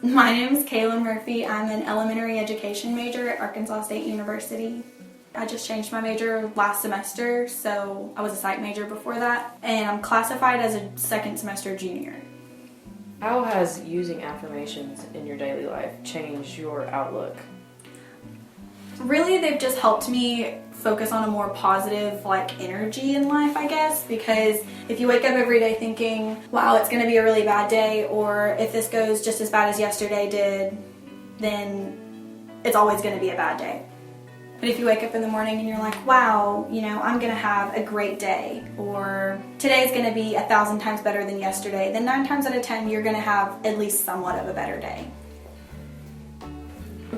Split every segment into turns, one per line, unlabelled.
My name is Kaylin Murphey. I'm an elementary education major at Arkansas State University. I just changed my major last semester, so I was a psych major before that, and I'm classified as a second semester junior.
How has using affirmations in your daily life changed your outlook?
Really, they've just helped me focus on a more positive energy in life, I guess, because if you wake up every day thinking, wow, it's going to be a really bad day, or if this goes just as bad as yesterday did, then it's always going to be a bad day. But if you wake up in the morning and you're like, wow, I'm going to have a great day, or today's going to be 1,000 times better than yesterday, then 9 times out of 10 you're going to have at least somewhat of a better day.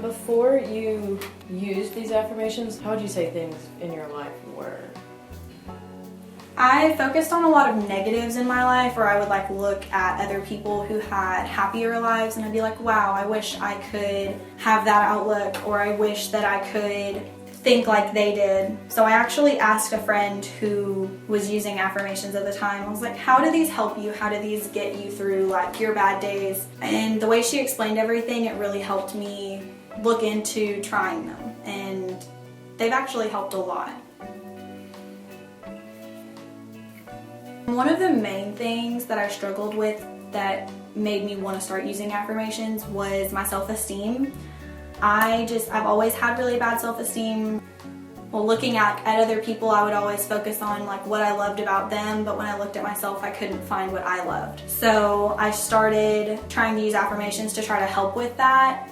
Before you used these affirmations, how would you say things in your life were?
I focused on a lot of negatives in my life, or I would look at other people who had happier lives and I'd be like, wow, I wish I could have that outlook, or I wish that I could think like they did. So I actually asked a friend who was using affirmations at the time. I was like, how do these help you? How do these get you through your bad days? And the way she explained everything, it really helped me look into trying them, and they've actually helped a lot. One of the main things that I struggled with that made me want to start using affirmations was my self-esteem. I've always had really bad self-esteem. Well, looking at other people, I would always focus on what I loved about them, but when I looked at myself, I couldn't find what I loved. So I started trying to use affirmations to try to help with that.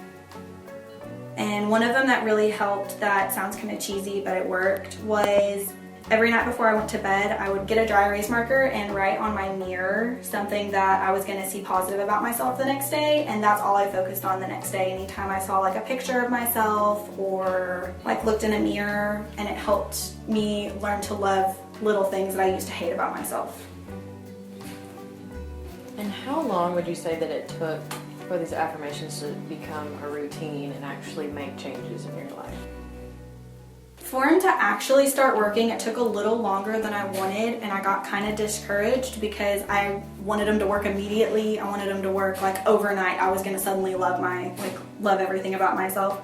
And one of them that really helped, that sounds kind of cheesy, but it worked, was every night before I went to bed, I would get a dry erase marker and write on my mirror something that I was going to see positive about myself the next day, and that's all I focused on the next day. Anytime I saw a picture of myself or looked in a mirror, and it helped me learn to love little things that I used to hate about myself.
And how long would you say that it took for these affirmations to become a routine and actually make changes in your life?
For them to actually start working, it took a little longer than I wanted, and I got kind of discouraged because I wanted them to work immediately. I wanted them to work overnight. I was going to suddenly love everything about myself.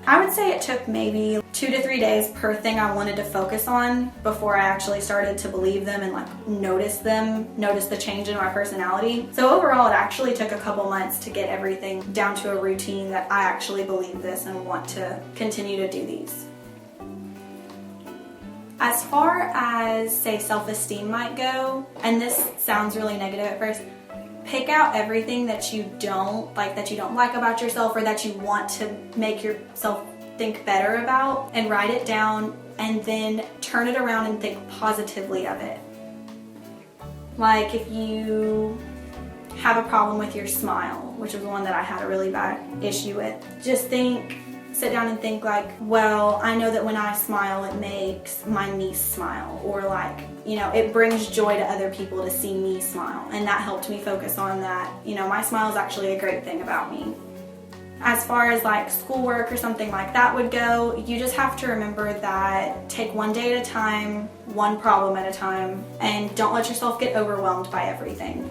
I would say it took maybe 2 to 3 days per thing I wanted to focus on before I actually started to believe them and notice the change in my personality. So overall, it actually took a couple months to get everything down to a routine that I actually believe this and want to continue to do these. As far as, say, self-esteem might go, and this sounds really negative at first, pick out everything that you don't like about yourself, or that you want to make yourself think better about, and write it down, and then turn it around and think positively of it. If you have a problem with your smile, which was one that I had a really bad issue with, just sit down and think well, I know that when I smile, it makes my niece smile, or it brings joy to other people to see me smile, and that helped me focus on that. My smile is actually a great thing about me. As far as schoolwork or something like that would go, you just have to remember that take one day at a time, one problem at a time, and don't let yourself get overwhelmed by everything.